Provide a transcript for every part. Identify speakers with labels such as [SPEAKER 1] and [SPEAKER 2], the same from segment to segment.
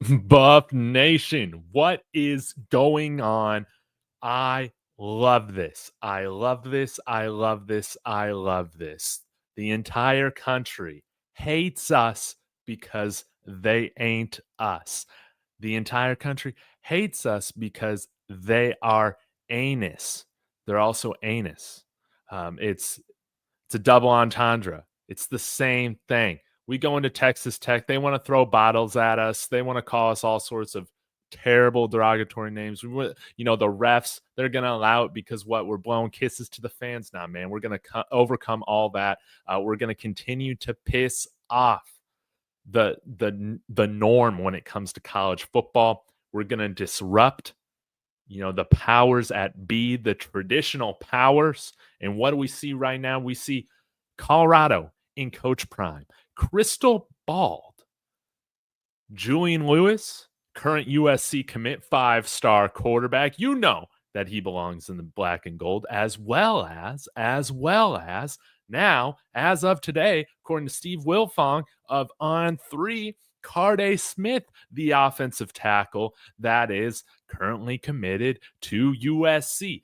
[SPEAKER 1] Buff Nation, what is going on? I love this. I love this. I love this. I love this. The entire country hates us because they ain't us. The entire country hates us because they are anus. They're also anus. It's a double entendre. It's the same thing. We go into Texas Tech. They want to throw bottles at us. They want to call us all sorts of terrible derogatory names. The refs, they're going to allow it because we're blowing kisses to the fans now, man. We're going to overcome all that. We're going to continue to piss off the norm when it comes to college football. We're going to disrupt the powers at be, the traditional powers. And what do we see right now? We see Colorado in Coach Prime, crystal bald Julian Lewis, current USC commit, 5-star quarterback. You know that he belongs in the black and gold, as well as now, as of today, according to Steve Wilfong of On3, Carde Smith, the offensive tackle that is currently committed to USC.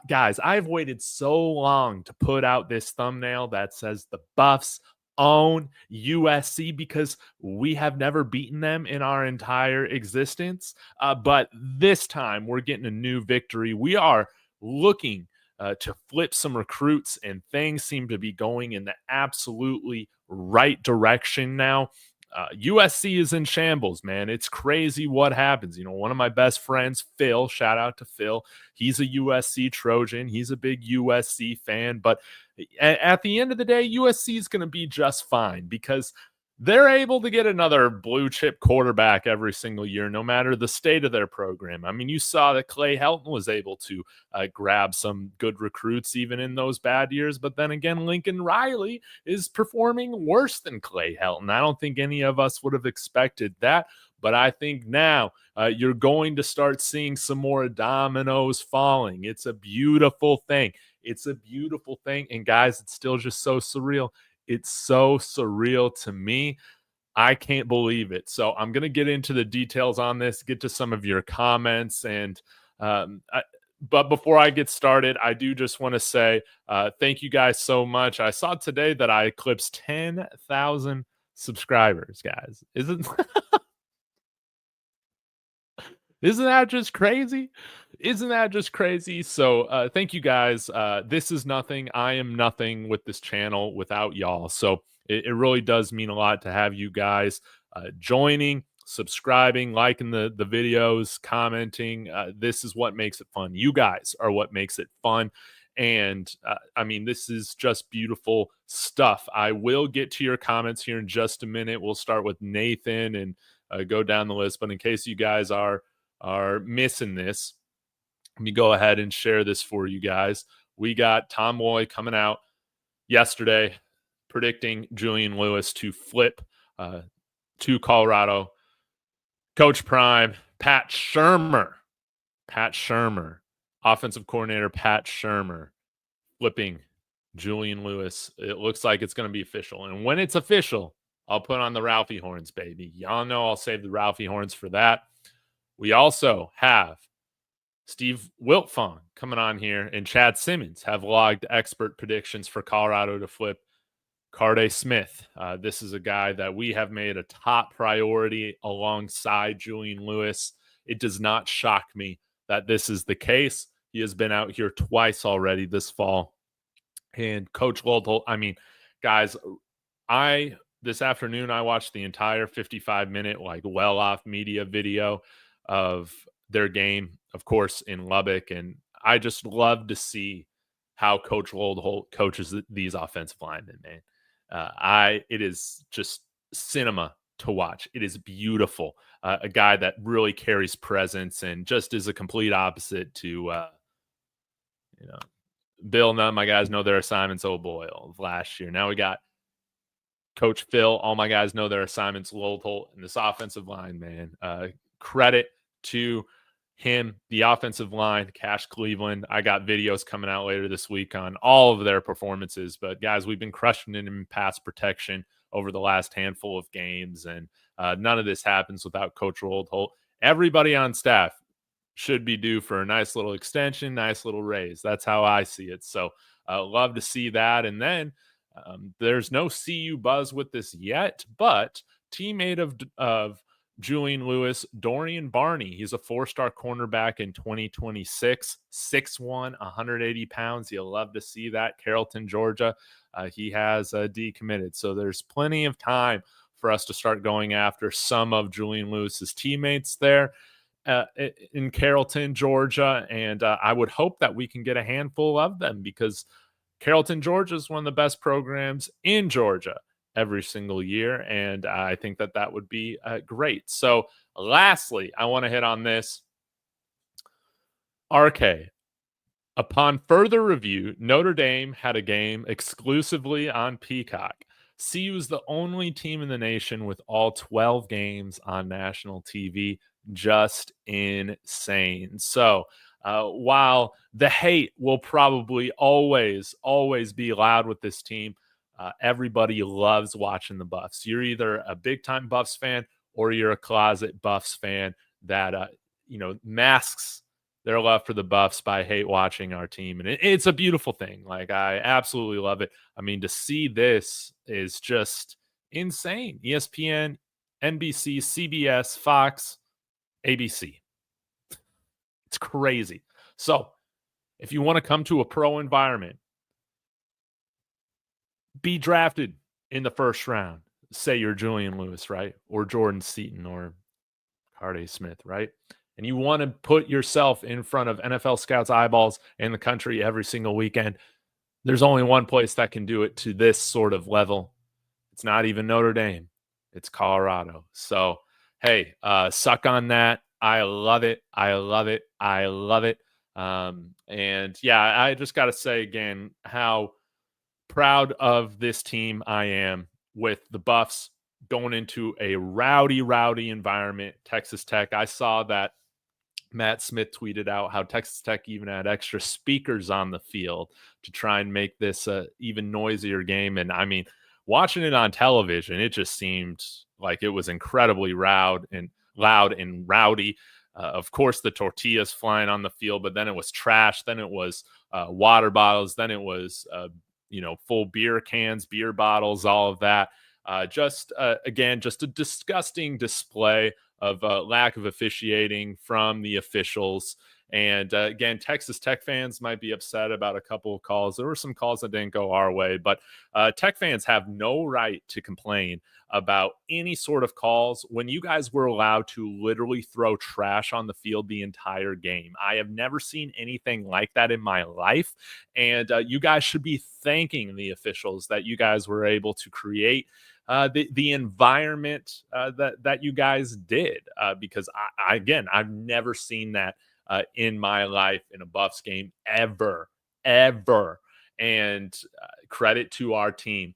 [SPEAKER 1] Guys, I've waited so long to put out this thumbnail that says the Buffs own USC because we have never beaten them in our entire existence. But this time we're getting a new victory. We are looking to flip some recruits, and things seem to be going in the absolutely right direction now. USC is in shambles, man. It's crazy what happens. One of my best friends, Phil, shout out to Phil. He's a USC Trojan. He's a big USC fan. But at the end of the day, USC is going to be just fine because they're able to get another blue chip quarterback every single year, no matter the state of their program. I mean, you saw that Clay Helton was able to grab some good recruits even in those bad years. But then again, Lincoln Riley is performing worse than Clay Helton. I don't think any of us would have expected that. But I think now you're going to start seeing some more dominoes falling. It's a beautiful thing. It's a beautiful thing. And guys, it's still just so surreal. It's so surreal to me. I can't believe it. So I'm going to get into the details on this, get to some of your comments. But before I get started, I do just want to say thank you guys so much. I saw today that I eclipsed 10,000 subscribers, guys. Isn't that just crazy? Isn't that just crazy? So thank you guys. This is nothing. I am nothing with this channel without y'all. So it really does mean a lot to have you guys joining, subscribing, liking the videos, commenting. This is what makes it fun. You guys are what makes it fun. And I mean, this is just beautiful stuff. I will get to your comments here in just a minute. We'll start with Nathan and go down the list. But in case you guys are missing this, let me go ahead and share this for you guys. We got Tom Loy coming out yesterday predicting Julian Lewis to flip to Colorado. Coach Prime, Pat Shurmur, offensive coordinator Pat Shurmur, flipping Julian Lewis. It looks like it's going to be official. And when it's official, I'll put on the Ralphie horns, baby. Y'all know I'll save the Ralphie horns for that. We also have Steve Wilfong coming on here, and Chad Simmons have logged expert predictions for Colorado to flip Carde Smith. This is a guy that we have made a top priority alongside Julian Lewis. It does not shock me that this is the case. He has been out here twice already this fall. And Coach Loldholt, I mean, guys, this afternoon I watched the entire 55-minute well-off media video of their game, of course, in Lubbock. And I just love to see how Coach Loldholt coaches these offensive linemen, man. It is just cinema to watch. It is beautiful. A guy that really carries presence and just is a complete opposite to, Bill. None of my guys know their assignments. Oh boy, of last year. Now we got Coach Phil. All my guys know their assignments. Loldholt and this offensive line, man. Credit to him, the offensive line, Cash Cleveland. I got videos coming out later this week on all of their performances. But guys, we've been crushing it in pass protection over the last handful of games. And none of this happens without Coach Roald Holt. Everybody on staff should be due for a nice little extension, nice little raise. That's how I see it. So love to see that. And then there's no CU buzz with this yet, but teammate of Julian Lewis, Dorian Barney. He's a 4-star cornerback in 2026, 6'1", 180 pounds. You'll love to see that. Carrollton, Georgia. He has decommitted. So there's plenty of time for us to start going after some of Julian Lewis's teammates there in Carrollton, Georgia. And I would hope that we can get a handful of them, because Carrollton, Georgia is one of the best programs in Georgia every single year. And I think that that would be great. So lastly, I want to hit on this. RK, upon further review, Notre Dame had a game exclusively on Peacock. CU is the only team in the nation with all 12 games on national TV. Just insane. So while the hate will probably always be loud with this team, everybody loves watching the Buffs. You're either a big-time Buffs fan or you're a closet Buffs fan that masks their love for the Buffs by hate watching our team. And it's a beautiful thing. Like, I absolutely love it. I mean, to see this is just insane. ESPN, NBC, CBS, Fox, ABC. It's crazy. So if you want to come to a pro environment, be drafted in the first round. Say you're Julian Lewis, right? Or Jordan Seaton or Carde Smith, right? And you want to put yourself in front of NFL scouts' eyeballs in the country every single weekend. There's only one place that can do it to this sort of level. It's not even Notre Dame. It's Colorado. So, hey, suck on that. I love it. I love it. I love it. And yeah, I just got to say again how proud of this team I am, with the Buffs going into a rowdy environment. Texas Tech. I saw that Matt Smith tweeted out how Texas Tech even had extra speakers on the field to try and make this a even noisier game. And I mean, watching it on television, it just seemed like it was incredibly loud and rowdy. Of course, the tortillas flying on the field, but then it was trash. Then it was water bottles. Then it was, full beer cans, beer bottles, all of that. Again, just a disgusting display of lack of officiating from the officials. And again, Texas Tech fans might be upset about a couple of calls. There were some calls that didn't go our way, but Tech fans have no right to complain about any sort of calls when you guys were allowed to literally throw trash on the field the entire game. I have never seen anything like that in my life. And you guys should be thanking the officials that you guys were able to create the environment that you guys did, because I've never seen that in my life in a Buffs game ever. And credit to our team.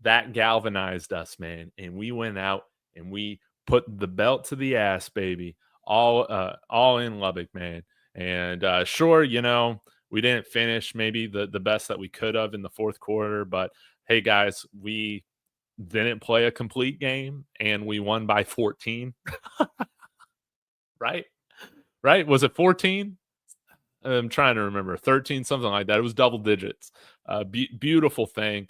[SPEAKER 1] That galvanized us, man. And we went out and we put the belt to the ass, baby. All in Lubbock, man. And sure, we didn't finish maybe the best that we could have in the fourth quarter, but hey guys, we didn't play a complete game and we won by 14. Right? Was it 14? I'm trying to remember. 13, something like that. It was double digits. Beautiful thing.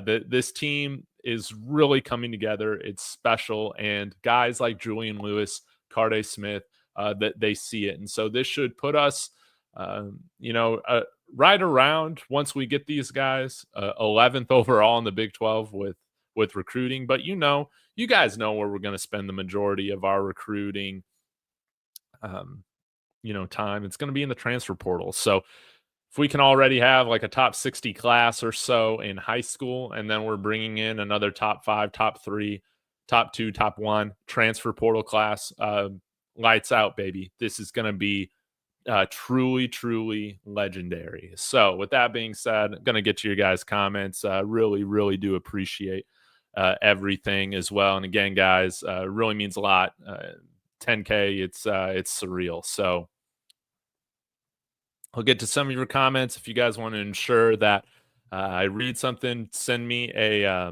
[SPEAKER 1] This team is really coming together. It's special. And guys like Julian Lewis, Carde Smith, that they see it. And so this should put us, right around, once we get these guys, 11th overall in the Big 12 with recruiting. But you guys know where we're going to spend the majority of our recruiting time. It's going to be in the transfer portal. So if we can already have like a top 60 class or so in high school, and then we're bringing in another top 5, top 3, top 2, top 1 transfer portal class, lights out, baby. This is going to be truly legendary. So with that being said, I'm going to get to your guys' comments. Really do appreciate everything as well. And again, guys, really means a lot. 10K, it's surreal. So I'll get to some of your comments. If you guys want to ensure that I read something, send me a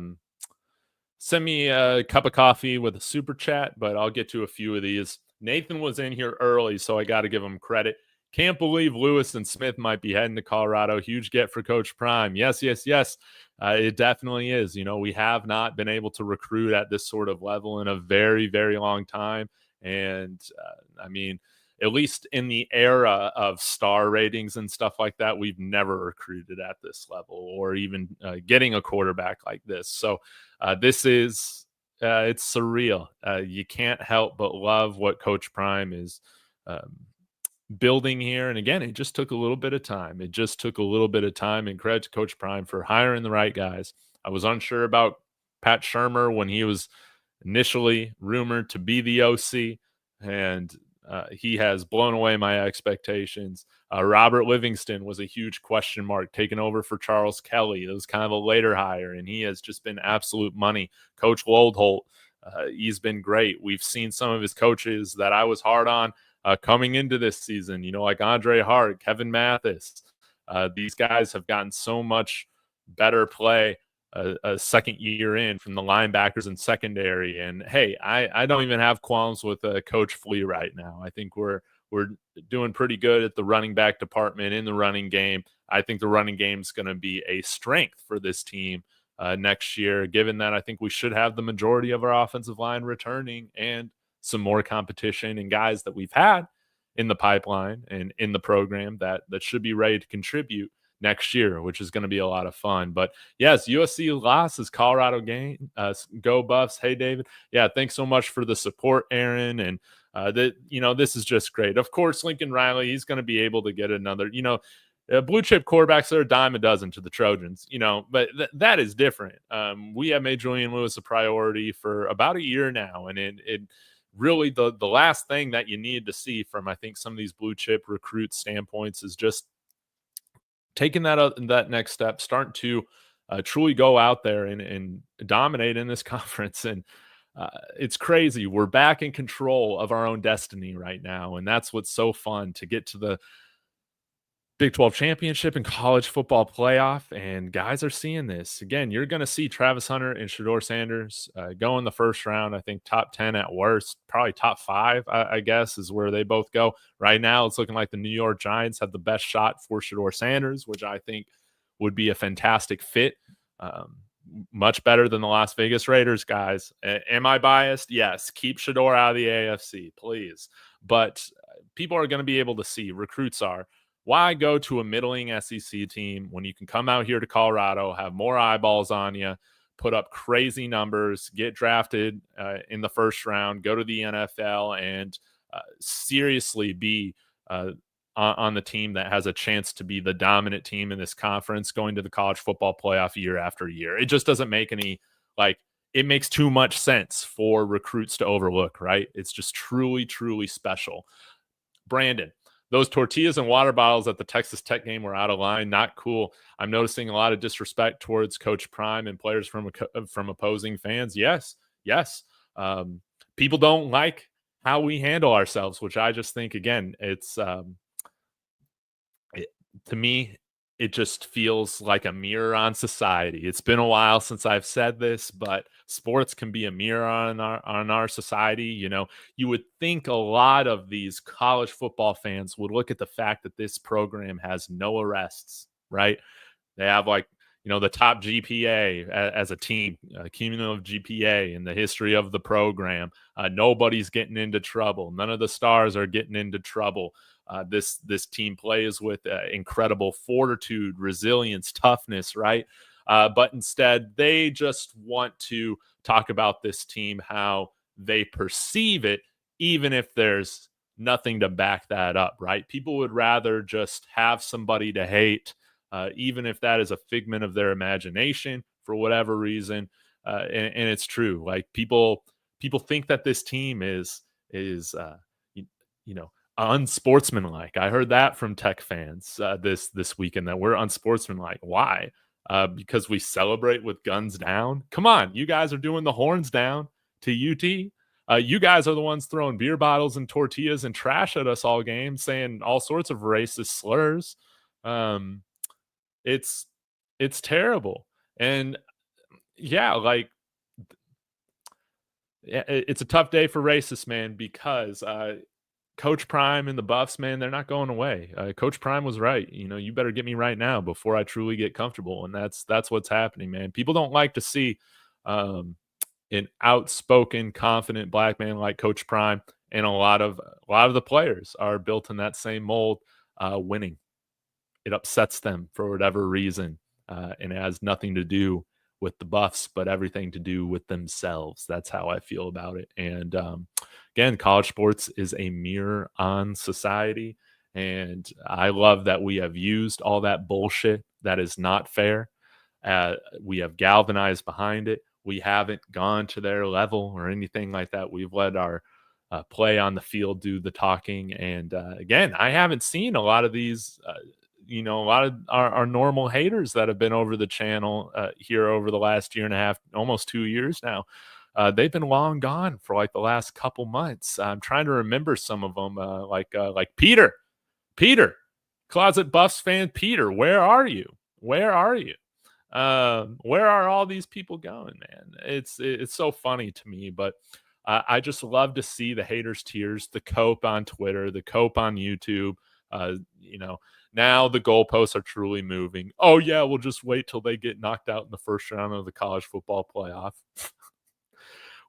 [SPEAKER 1] Send me a cup of coffee with a super chat, but I'll get to a few of these. Nathan was in here early, so I got to give him credit. Can't believe Lewis and Smith might be heading to Colorado. Huge get for Coach Prime. Yes, yes, yes. It definitely is. We have not been able to recruit at this sort of level in a very, very long time. And I mean, at least in the era of star ratings and stuff like that, we've never recruited at this level or even getting a quarterback like this. So this is it's surreal. You can't help but love what Coach Prime is um, building here. And again, it just took a little bit of time. It just took a little bit of time. And credit to Coach Prime for hiring the right guys. I was unsure about Pat Shermer when he was initially rumored to be the OC, and he has blown away my expectations. Robert Livingston was a huge question mark, taking over for Charles Kelly. It was kind of a later hire, and he has just been absolute money. Coach Woldholt, he's been great. We've seen some of his coaches that I was hard on coming into this season, like Andre Hart, Kevin Mathis. These guys have gotten so much better play a second year in from the linebackers and secondary. And hey, I don't even have qualms with Coach Flea right now. I think we're doing pretty good at the running back department in the running game. I think the running game is going to be a strength for this team next year, given that I think we should have the majority of our offensive line returning and some more competition and guys that we've had in the pipeline and in the program that should be ready to contribute next year, which is going to be a lot of fun. But yes, USC losses, Colorado game. Go Buffs. Hey, David. Yeah, thanks so much for the support, Aaron. And this is just great. Of course, Lincoln Riley, he's going to be able to get another, blue chip quarterbacks are a dime a dozen to the Trojans, but that is different. We have made Julian Lewis a priority for about a year now. And it really the last thing that you need to see from, I think, some of these blue chip recruit standpoints is just taking that next step, starting to truly go out there and dominate in this conference. And it's crazy. We're back in control of our own destiny right now. And that's what's so fun, to get to the Big 12 championship and college football playoff. And guys are seeing this. Again, you're going to see Travis Hunter and Shedeur Sanders go in the first round. I think top 10 at worst, probably top 5, I guess, is where they both go. Right now, it's looking like the New York Giants have the best shot for Shedeur Sanders, which I think would be a fantastic fit. Much better than the Las Vegas Raiders, guys. Am I biased? Yes. Keep Shedeur out of the AFC, please. But people are going to be able to see, recruits are, why go to a middling SEC team when you can come out here to Colorado, have more eyeballs on you, put up crazy numbers, get drafted in the first round, go to the NFL, and seriously be on the team that has a chance to be the dominant team in this conference going to the college football playoff year after year. It just doesn't make it makes too much sense for recruits to overlook, right? It's just truly, truly special. Brandon, those tortillas and water bottles at the Texas Tech game were out of line. Not cool. I'm noticing a lot of disrespect towards Coach Prime and players from opposing fans. Yes. People don't like how we handle ourselves, which I just think, again, it's to me, it just feels like a mirror on society. It's been a while since I've said this, but sports can be a mirror on our society. You would think a lot of these college football fans would look at the fact that this program has no arrests, right? They have the top GPA as a team, cumulative GPA in the history of the program. Nobody's getting into trouble. None of the stars are getting into trouble. This team plays with incredible fortitude, resilience, toughness, right? But instead, they just want to talk about this team, how they perceive it, even if there's nothing to back that up, right? People would rather just have somebody to hate, even if that is a figment of their imagination for whatever reason. And it's true. Like people think that this team is unsportsmanlike. I heard that from Tech fans this weekend, that we're unsportsmanlike. Why? Because we celebrate with guns down. Come on, you guys are doing the horns down to UT. You guys are the ones throwing beer bottles and tortillas and trash at us all game, saying all sorts of racist slurs. It's terrible. And yeah, it's a tough day for racists, man, because Coach Prime and the Buffs, man, they're not going away. Coach Prime was right. You better get me right now before I truly get comfortable, and that's what's happening, man. People don't like to see um, an outspoken, confident black man like Coach Prime, and a lot of the players are built in that same mold, winning. It upsets them for whatever reason, and it has nothing to do with the Buffs, but everything to do with themselves. That's how I feel about it. And again, college sports is a mirror on society, and I love that we have used all that bullshit that is not fair. We have galvanized behind it. We haven't gone to their level or anything like that. We've let our play on the field do the talking. And again, I haven't seen a lot of these, a lot of our normal haters that have been over the channel here over the last year and a half, almost 2 years now. They've been long gone for like the last couple months. I'm trying to remember some of them, like Peter, Closet Buffs fan Peter. Where are you? Where are you? Where are all these people going, man? It's so funny to me, but I just love to see the haters' tears, the cope on Twitter, the cope on YouTube. Now the goalposts are truly moving. Oh yeah, we'll just wait till they get knocked out in the first round of the college football playoff.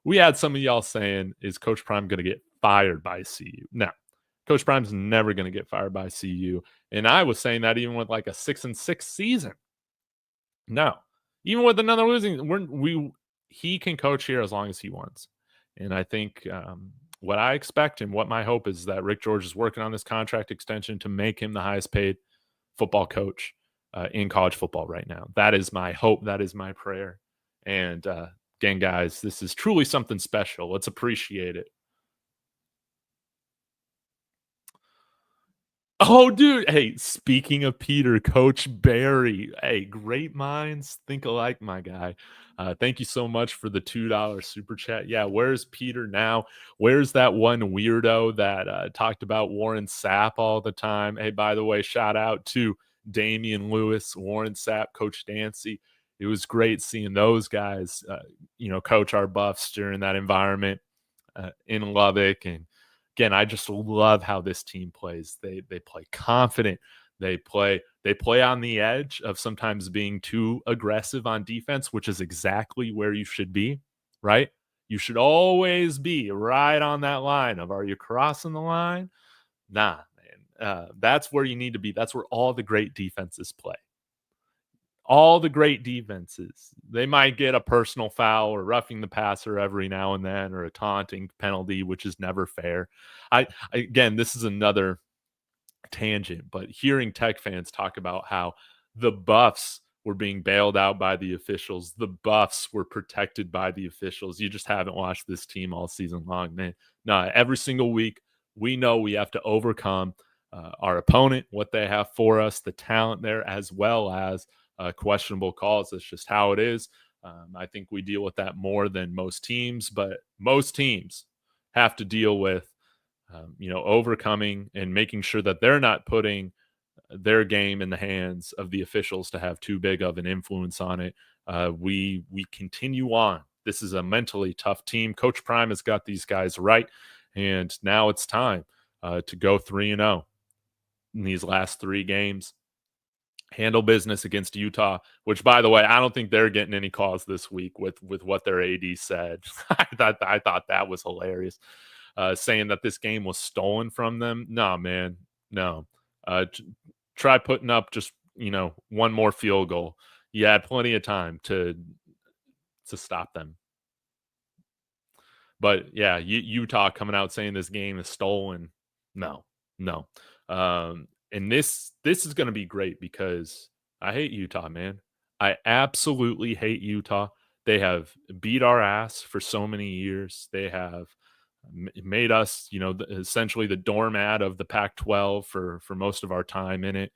[SPEAKER 1] We had some of y'all saying, is Coach Prime going to get fired by CU? No, Coach Prime's never going to get fired by CU. And I was saying that even with like a 6-6 season. No, even with another losing, he can coach here as long as he wants. And I think what I expect and what my hope is that Rick George is working on this contract extension to make him the highest paid football coach in college football right now. That is my hope. That is my prayer. And again, guys, this is truly something special. Let's appreciate it. Oh, dude. Hey, speaking of Peter, Coach Barry. Hey, great minds think alike, my guy. Thank you so much for the $2 super chat. Yeah, where's Peter now? Where's that one weirdo that talked about Warren Sapp all the time? Hey, by the way, shout out to Damian Lewis, Warren Sapp, Coach Dancy. It was great seeing those guys, coach our Buffs during that environment in Lubbock. And again, I just love how this team plays. They play confident. They play on the edge of sometimes being too aggressive on defense, which is exactly where you should be, right? You should always be right on that line of, are you crossing the line? Nah, man. That's where you need to be. That's where all the great defenses play. All the great defenses, they might get a personal foul or roughing the passer every now and then, or a taunting penalty, which is never fair. Again, this is another tangent, but hearing Tech fans talk about how the Buffs were being bailed out by the officials, the Buffs were protected by the officials. You just haven't watched this team all season long, man. No, every single week, we know we have to overcome our opponent, what they have for us, the talent there, as well as questionable calls. That's just how it is. I think we deal with that more than most teams, but most teams have to deal with, overcoming and making sure that they're not putting their game in the hands of the officials to have too big of an influence on it. We continue on. This is a mentally tough team. Coach Prime has got these guys right, and now it's time to go 3-0 in these last 3 games. Handle business against Utah, which, by the way, I don't think they're getting any calls this week with what their AD said. I thought that was hilarious, saying that this game was stolen from them. No, man, no. Try putting up just one more field goal. You had plenty of time to stop them. But yeah, Utah coming out saying this game is stolen. No. And this is going to be great because I hate Utah, man. I absolutely hate Utah. They have beat our ass for so many years. They have made us, essentially the doormat of the Pac-12 for most of our time in it.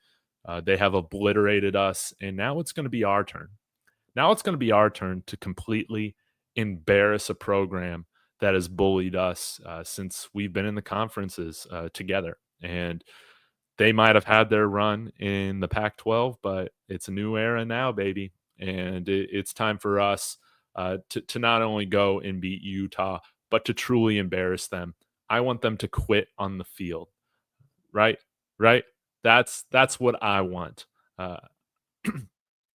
[SPEAKER 1] They have obliterated us, and now it's going to be our turn. Now it's going to be our turn to completely embarrass a program that has bullied us since we've been in the conferences together. And they might have had their run in the Pac-12, but it's a new era now, baby. And it's time for us to not only go and beat Utah, but to truly embarrass them. I want them to quit on the field. Right? Right? That's what I want. Uh,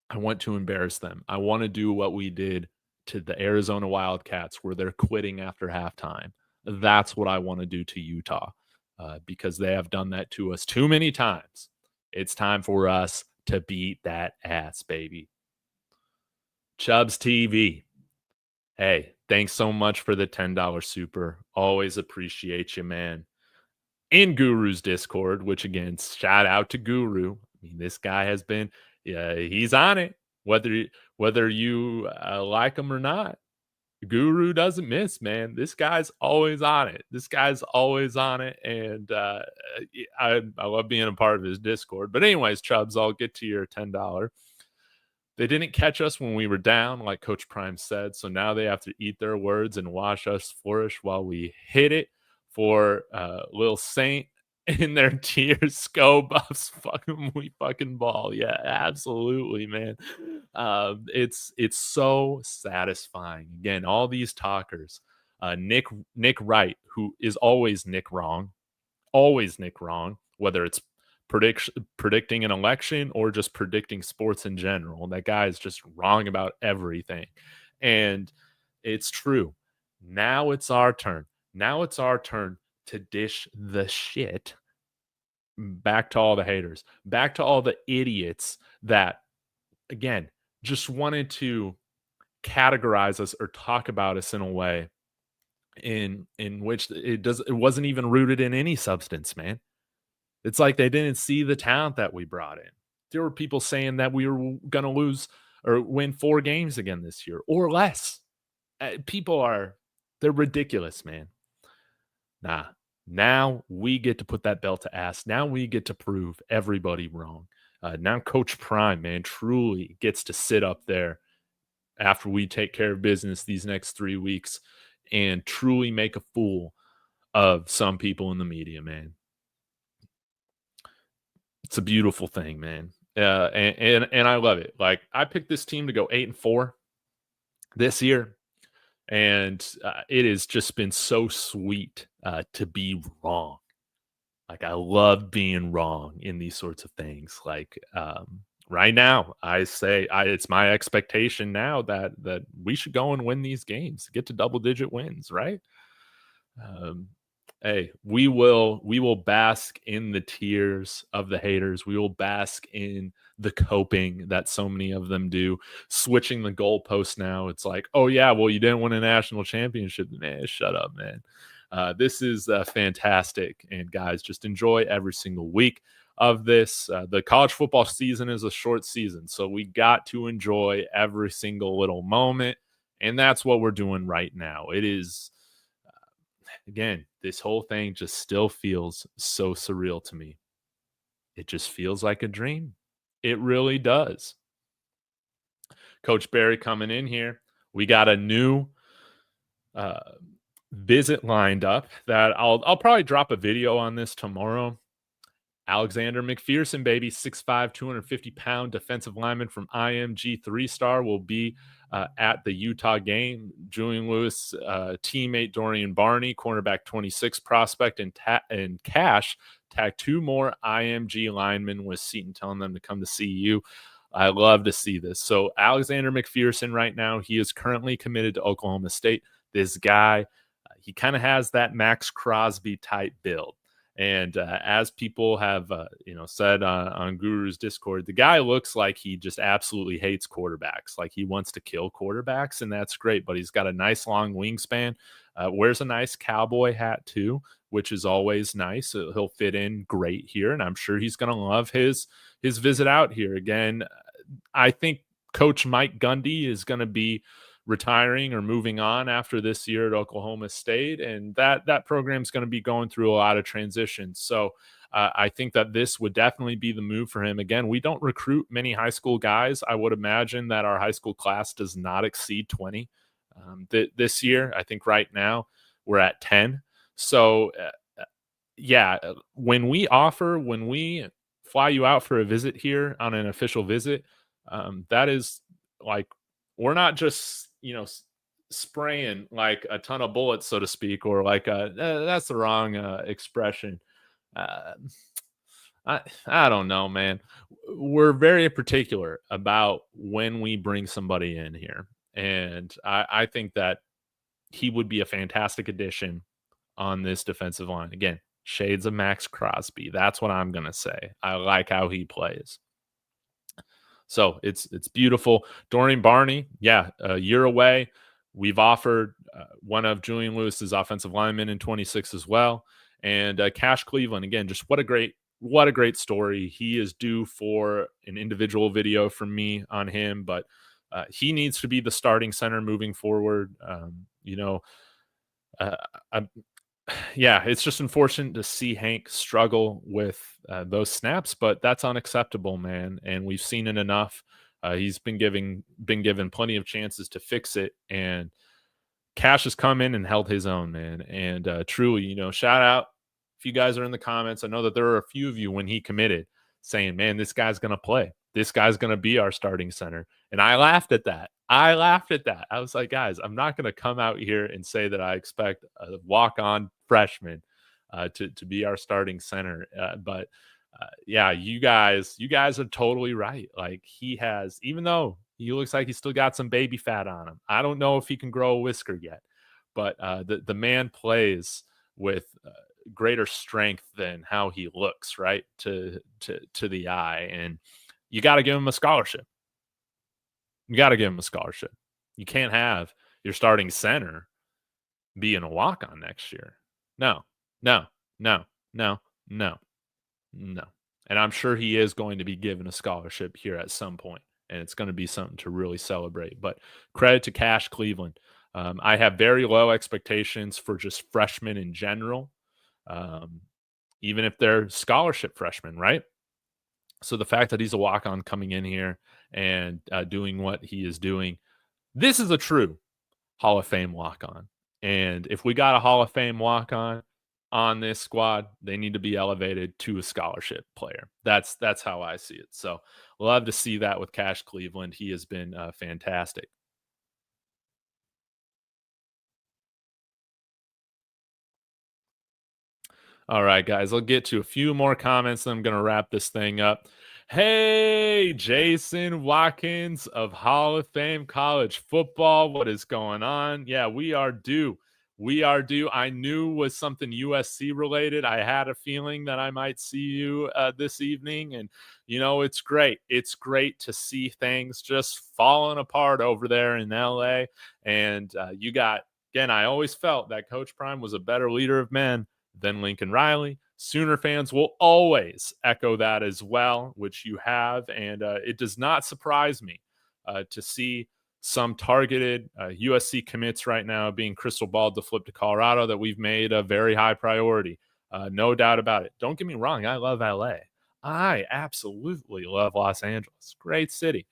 [SPEAKER 1] I want to embarrass them. I want to do what we did to the Arizona Wildcats, where they're quitting after halftime. That's what I want to do to Utah, because they have done that to us too many times. It's time for us to beat that ass, baby. Chubbs TV. Hey, thanks so much for the $10 super. Always appreciate you, man. In Guru's Discord, which again, shout out to Guru. I mean, this guy has been, he's on it. Whether you like him or not, Guru doesn't miss, man. This guy's always on it. This guy's always on it, and I love being a part of his Discord. But anyways, Chubbs, I'll get to your $10. They didn't catch us when we were down, like Coach Prime said. So now they have to eat their words and watch us flourish while we hit it for Lil Saint in their tiers. Sko buffs, we fucking ball. Yeah, absolutely, man. It's so satisfying. Again, all these talkers, Nick Wright, who is always Nick wrong, whether it's predicting an election or just predicting sports in general. That guy is just wrong about everything. And it's true. Now it's our turn. Now it's our turn to dish the shit back to all the haters, back to all the idiots that, again, just wanted to categorize us or talk about us in a way in which it wasn't even rooted in any substance, man. It's like they didn't see the talent that we brought in. There were people saying that we were going to lose or win 4 games again this year or less. They're ridiculous, man. Nah, now we get to put that belt to ass. Now we get to prove everybody wrong. Now Coach Prime, man, truly gets to sit up there after we take care of business these next 3 weeks and truly make a fool of some people in the media, man. It's a beautiful thing, man. And I love it. Like, I picked this team to go 8-4 this year, and it has just been so sweet to be wrong. Like, I love being wrong in these sorts of things. Like, right now, I say it's my expectation now that we should go and win these games, get to double-digit wins, right? Hey, we will bask in the tears of the haters. We will bask in the coping that so many of them do, switching the goalposts now. It's like, oh yeah, well, you didn't win a national championship. Man, shut up, man. This is fantastic. And guys, just enjoy every single week of this. The college football season is a short season, so we got to enjoy every single little moment. And that's what we're doing right now. It is, again, this whole thing just still feels so surreal to me. It just feels like a dream. It really does. Coach Barry coming in here. We got a new visit lined up that I'll probably drop a video on this tomorrow. Alexander McPherson, baby, 6'5", 250-pound defensive lineman from IMG 3-star will be at the Utah game. Julian Lewis, teammate Dorian Barney, cornerback 26 prospect, and Cash tagged 2 more IMG linemen with Seton telling them to come to CU. I love to see this. So Alexander McPherson right now, he is currently committed to Oklahoma State. This guy, he kind of has that Max Crosby type build. And as people have, said on Guru's Discord, the guy looks like he just absolutely hates quarterbacks. Like, he wants to kill quarterbacks, and that's great. But he's got a nice long wingspan. Wears a nice cowboy hat too, which is always nice. He'll fit in great here, and I'm sure he's going to love his visit out here. Again, I think Coach Mike Gundy is going to be retiring or moving on after this year at Oklahoma State, and that program is going to be going through a lot of transitions. So I think that this would definitely be the move for him. Again, we don't recruit many high school guys. I would imagine that our high school class does not exceed 20 this year. I think right now we're at 10. So when we fly you out for a visit here on an official visit, that is like, we're not just spraying like a ton of bullets, so to speak, or like that's the wrong expression. Uh, I don't know, man. We're very particular about when we bring somebody in here, and I think that he would be a fantastic addition on this defensive line. Again, shades of Max Crosby. That's what I'm gonna say. I like how he plays. So it's beautiful. Dorian Barney, yeah, a year away. We've offered one of Julian Lewis's offensive linemen in 26 as well, and Cash Cleveland again. Just what a great story. He is due for an individual video from me on him, but he needs to be the starting center moving forward. Uh, I, yeah, it's just unfortunate to see Hank struggle with those snaps, but that's unacceptable, man. And we've seen it enough. He's been given plenty of chances to fix it, and Cash has come in and held his own, man. And truly, shout out if you guys are in the comments. I know that there are a few of you when he committed saying, "Man, this guy's gonna play. This guy's gonna be our starting center." And I laughed at that. I was like, guys, I'm not going to come out here and say that I expect a walk-on freshman to be our starting center. But yeah, you guys are totally right. Like he has, even though he looks like he's still got some baby fat on him. I don't know if he can grow a whisker yet, but the man plays with greater strength than how he looks, right, to the eye. And you got to give him a scholarship. You got to give him a scholarship. You can't have your starting center being a walk-on next year. No. And I'm sure he is going to be given a scholarship here at some point, and it's going to be something to really celebrate. But credit to Cash Cleveland. I have very low expectations for just freshmen in general, even if they're scholarship freshmen, right? So the fact that he's a walk-on coming in here and doing what he is doing, this is a true Hall of Fame walk-on. And if we got a Hall of Fame walk-on on this squad, they need to be elevated to a scholarship player. That's how I see it. So love to see that with Cash Cleveland. He has been fantastic. All right, guys, I'll get to a few more comments, then I'm going to wrap this thing up. Hey, Jason Watkins of Hall of Fame College Football. What is going on? Yeah, we are due. I knew was something USC related. I had a feeling that I might see you this evening. And, it's great. It's great to see things just falling apart over there in LA. And again, I always felt that Coach Prime was a better leader of men than Lincoln Riley. Sooner fans will always echo that as well, which you have. And it does not surprise me to see some targeted USC commits right now being crystal balled to flip to Colorado that we've made a very high priority. No doubt about it. Don't get me wrong. I love LA. I absolutely love Los Angeles. Great city.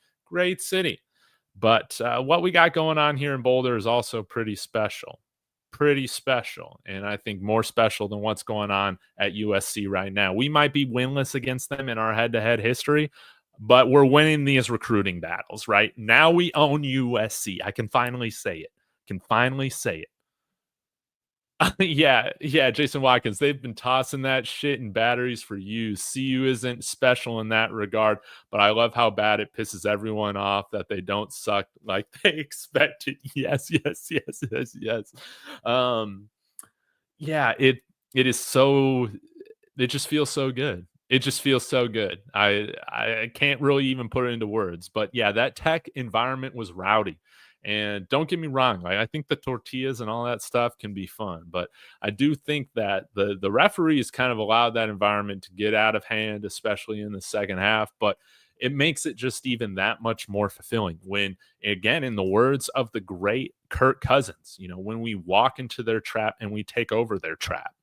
[SPEAKER 1] But what we got going on here in Boulder is also pretty special. And I think more special than what's going on at USC right now. We might be winless against them in our head-to-head history, but we're winning these recruiting battles, right? Now we own USC. I can finally say it. Yeah, Jason Watkins, they've been tossing that shit in batteries for years. CU isn't special in that regard, but I love how bad it pisses everyone off that they don't suck like they expected. Yes. Yeah, it is so, it just feels so good. I can't really even put it into words, but yeah, that Tech environment was rowdy. And don't get me wrong, I think the tortillas and all that stuff can be fun, but I do think that the referees kind of allowed that environment to get out of hand, especially in the second half. But it makes it just even that much more fulfilling when, again, in the words of the great Kirk Cousins, when we walk into their trap and we take over their trap.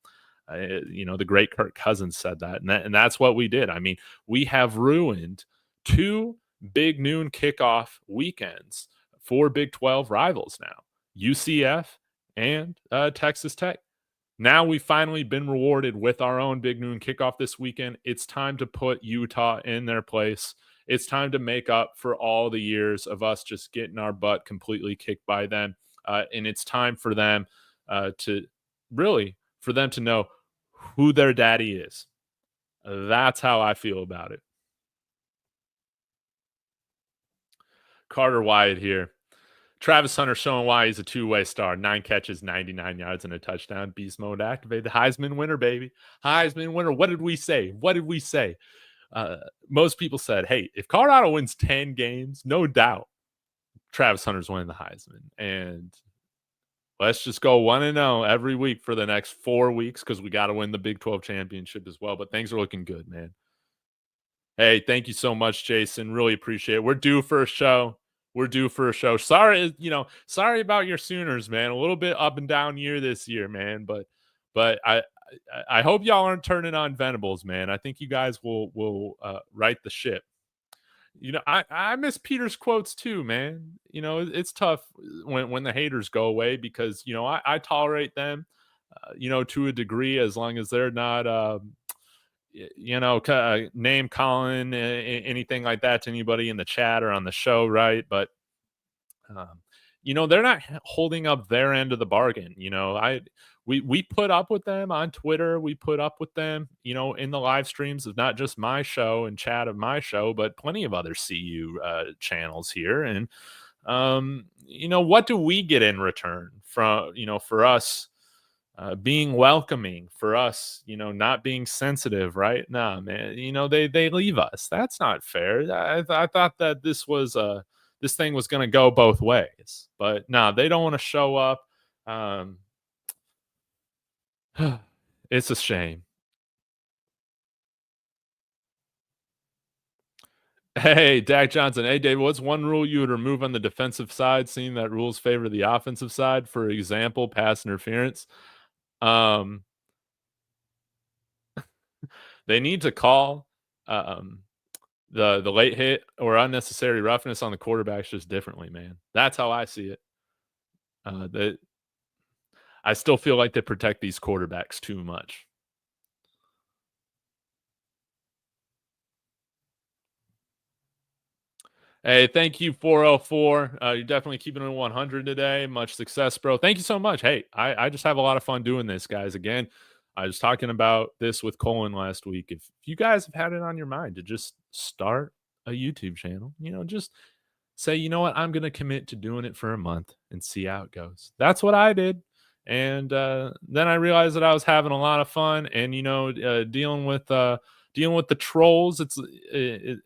[SPEAKER 1] The great Kirk Cousins said that, and that's what we did. I mean, we have ruined 2 big noon kickoff weekends for Big 12 rivals now, UCF and Texas Tech. Now we've finally been rewarded with our own big noon kickoff this weekend. It's time to put Utah in their place It's time to make up for all the years of us just getting our butt completely kicked by them. And it's time for them to really, for them to know who their daddy is. That's how I feel about it. Carter Wyatt here. Travis Hunter showing why he's a two-way star. 9 catches, 99 yards, and a touchdown. Beast mode activated. Heisman winner, baby. Heisman winner. What did we say? What did we say? Most people said, hey, if Colorado wins 10 games, no doubt Travis Hunter's winning the Heisman. And let's just go 1-0 every week for the next 4 weeks because we got to win the Big 12 championship as well. But things are looking good, man. Hey, thank you so much, Jason. Really appreciate it. We're due for a show. Sorry, sorry about your Sooners, man. A little bit up and down year this year, man. But I hope y'all aren't turning on Venables, man. I think you guys will right the ship. I miss Peter's quotes too, man. It's tough when the haters go away because I tolerate them, to a degree as long as they're not name calling anything like that to anybody in the chat or on the show, right? But they're not holding up their end of the bargain. We put up with them on Twitter. We put up with them, in the live streams of not just my show and chat of my show, but plenty of other CU channels here. And what do we get in return from for us? Being welcoming, for us, not being sensitive, right? Nah, man, they leave us. That's not fair. I thought that this thing was going to go both ways, but nah, they don't want to show up. It's a shame. Hey, Dak Johnson. Hey, David, what's one rule you would remove on the defensive side, seeing that rules favor the offensive side? For example, pass interference. They need to call the late hit or unnecessary roughness on the quarterbacks just differently, man. That's how I see it. I still feel like they protect these quarterbacks too much. Hey, thank you, 404. You're definitely keeping it 100 today. Much success, bro. Thank you so much. Hey, I just have a lot of fun doing this, guys. Again, I was talking about this with Colin last week. If you guys have had it on your mind to just start a YouTube channel, just say, you know what, I'm going to commit to doing it for a month and see how it goes. That's what I did. And then I realized that I was having a lot of fun and, dealing with the trolls. It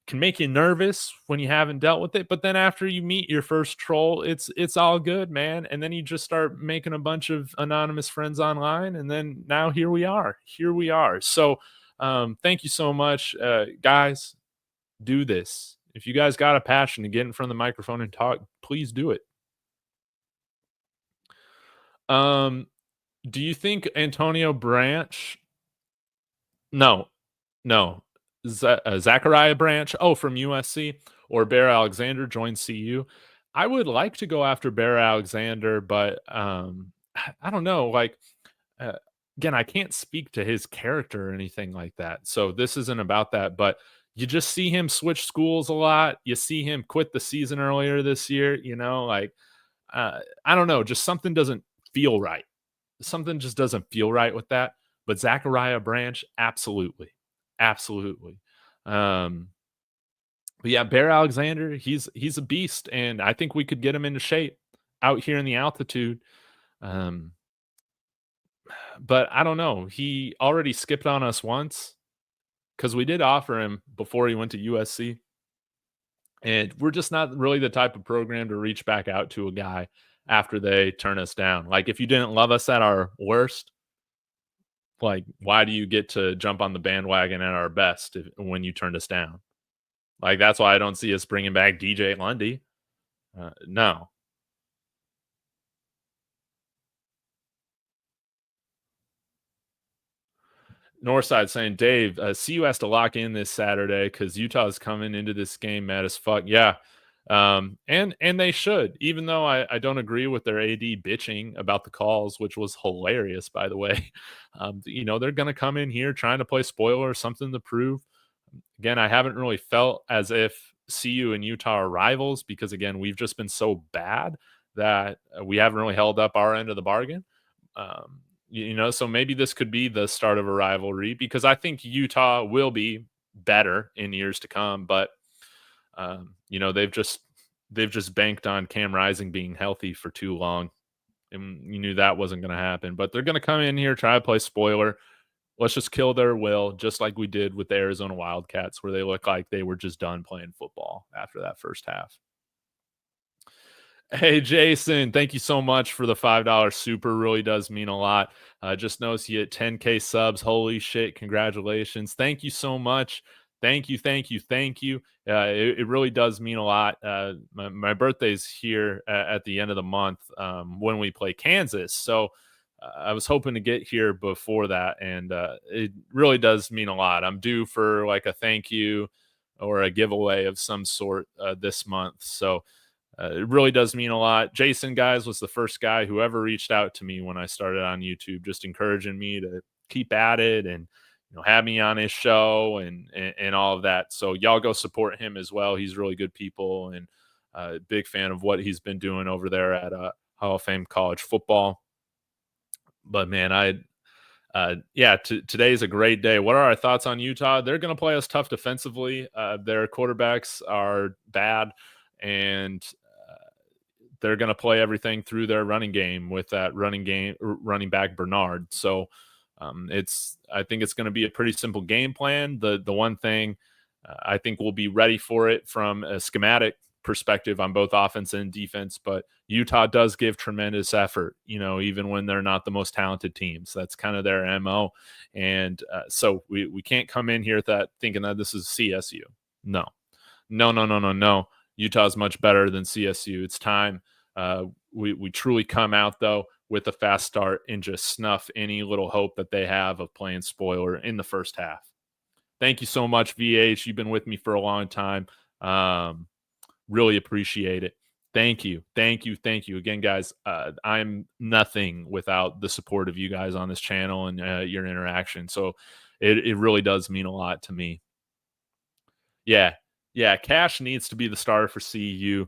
[SPEAKER 1] can make you nervous when you haven't dealt with it, but then after you meet your first troll, it's all good, man. And then you just start making a bunch of anonymous friends online, and then now here we are. So thank you so much, guys. Do this. If you guys got a passion to get in front of the microphone and talk, please do it. Do you think Antonio Branch? No. Zachariah Branch, from USC, or Bear Alexander joins CU. I would like to go after Bear Alexander, but I don't know. Again, I can't speak to his character or anything like that, so this isn't about that. But you just see him switch schools a lot. You see him quit the season earlier this year. I don't know. Just something doesn't feel right. Something just doesn't feel right with that. But Zachariah Branch, absolutely. But yeah, Bear Alexander, he's a beast, and I think we could get him into shape out here in the altitude. But I don't know. He already skipped on us once because we did offer him before he went to USC. And we're just not really the type of program to reach back out to a guy after they turn us down. Like, if you didn't love us at our worst, why do you get to jump on the bandwagon at our best when you turned us down? That's why I don't see us bringing back DJ Lundy. No. Northside saying, Dave, CU has to lock in this Saturday because Utah's coming into this game mad as fuck. Yeah. And they should, even though I don't agree with their AD bitching about the calls, which was hilarious, by the way. They're going to come in here trying to play spoiler or something to prove. Again, I haven't really felt as if CU and Utah are rivals because, again, we've just been so bad that we haven't really held up our end of the bargain. So maybe this could be the start of a rivalry because I think Utah will be better in years to come. But they've just banked on Cam Rising being healthy for too long, and you knew that wasn't going to happen. But they're going to come in here, try to play spoiler. Let's just kill their will, just like we did with the Arizona Wildcats, where they look like they were just done playing football after that first half. Hey, Jason, thank you so much for the $5 super. Really does mean a lot. Just noticed you hit 10K subs. Holy shit. Congratulations. Thank you so much. Thank you. Thank you. Thank you. It really does mean a lot. My birthday's here at the end of the month when we play Kansas. So I was hoping to get here before that. And it really does mean a lot. I'm due for like a thank you or a giveaway of some sort this month. So it really does mean a lot. Jason, guys, was the first guy who ever reached out to me when I started on YouTube, just encouraging me to keep at it and have me on his show and all of that. So y'all go support him as well. He's really good people and a big fan of what he's been doing over there at Hall of Fame College Football. But man, today's a great day. What are our thoughts on Utah? They're going to play us tough defensively. Their quarterbacks are bad, and they're going to play everything through their running game with that running back Bernard. So I think it's going to be a pretty simple game plan. The one thing I think we'll be ready for it from a schematic perspective on both offense and defense, but Utah does give tremendous effort, even when they're not the most talented teams. That's kind of their MO. And so we can't come in here thinking that this is CSU. No. Utah's much better than CSU. It's time we truly come out, though, with a fast start and just snuff any little hope that they have of playing spoiler in the first half. Thank you so much, VH. You've been with me for a long time. Really appreciate it. Thank you. Again, guys, I'm nothing without the support of you guys on this channel and your interaction. So it really does mean a lot to me. Yeah, Cash needs to be the starter for CU.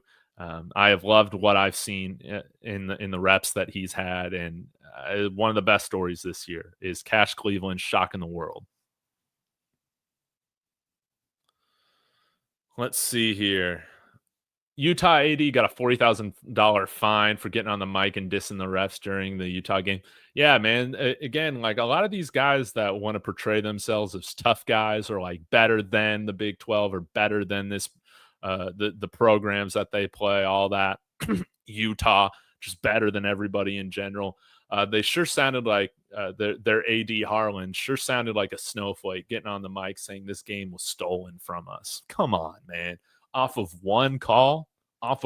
[SPEAKER 1] I have loved what I've seen in the reps that he's had, and one of the best stories this year is Cash Cleveland shocking the world. Let's see here. Utah AD got a $40,000 fine for getting on the mic and dissing the refs during the Utah game. Yeah, man. Again, like a lot of these guys that want to portray themselves as tough guys or like better than the Big 12 or better than this, the programs that they play, all that. Utah just better than everybody in general. They sure sounded like their AD Harlan sure sounded like a snowflake getting on the mic saying this game was stolen from us. Come on, man. Off of one call? How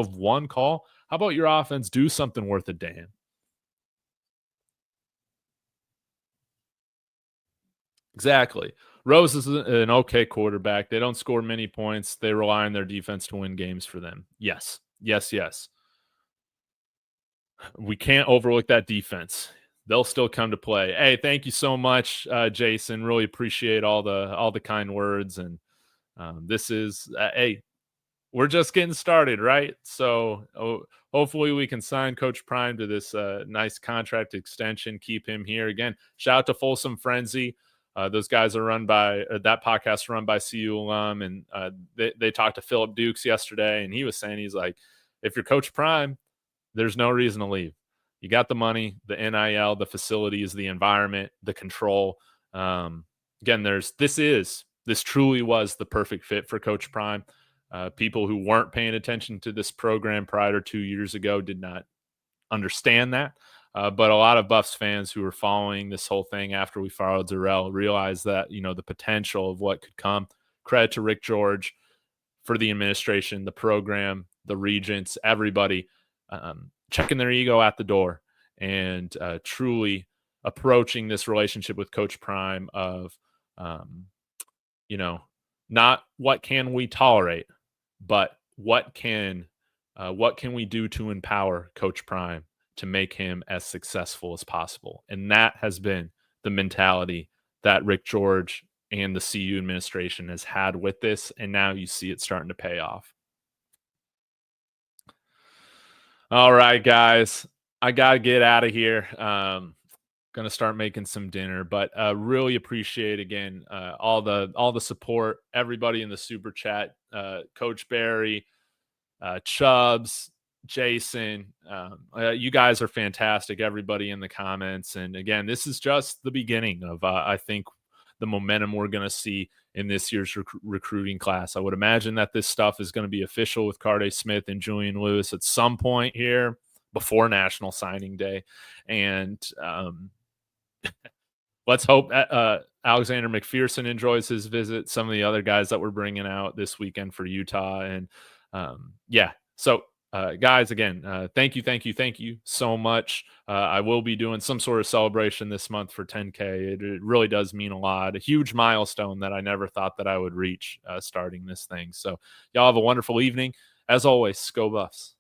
[SPEAKER 1] about your offense do something worth a damn? Exactly. Rose is an okay quarterback. They don't score many points. They rely on their defense to win games for them. Yes. We can't overlook that defense. They'll still come to play. Hey, thank you so much, Jason. Really appreciate all the kind words. And this is we're just getting started, right? So hopefully we can sign Coach Prime to this nice contract extension, keep him here. Again, shout out to Folsom Frenzy. Those guys are run by that podcast run by CU alum, and they talked to Philip Dukes yesterday, and he was saying, he's like, if you're Coach Prime, there's no reason to leave. You got the money, the NIL, the facilities, the environment, the control. Again, this truly was the perfect fit for Coach Prime. People who weren't paying attention to this program prior to 2 years ago did not understand that. But a lot of Buffs fans who were following this whole thing after we followed Zarrell realized that, the potential of what could come. Credit to Rick George, for the administration, the program, the regents, everybody checking their ego at the door and truly approaching this relationship with Coach Prime of, not what can we tolerate, but what can we do to empower Coach Prime to make him as successful as possible. And that has been the mentality that Rick George and the CU administration has had with this, and now you see it starting to pay off. All right, guys, I gotta get out of here. Gonna start making some dinner, but really appreciate again all the support, everybody in the super chat, Coach Barry, Chubbs, Jason, you guys are fantastic. Everybody in the comments, and again, this is just the beginning of I think the momentum we're going to see in this year's recruiting class. I would imagine that this stuff is going to be official with Carde Smith and Julian Lewis at some point here before National Signing Day, and let's hope Alexander McPherson enjoys his visit. Some of the other guys that we're bringing out this weekend for Utah, and yeah. So, guys, again, thank you so much. I will be doing some sort of celebration this month for 10K. It really does mean a lot. A huge milestone that I never thought that I would reach starting this thing. So, y'all have a wonderful evening. As always, go Buffs.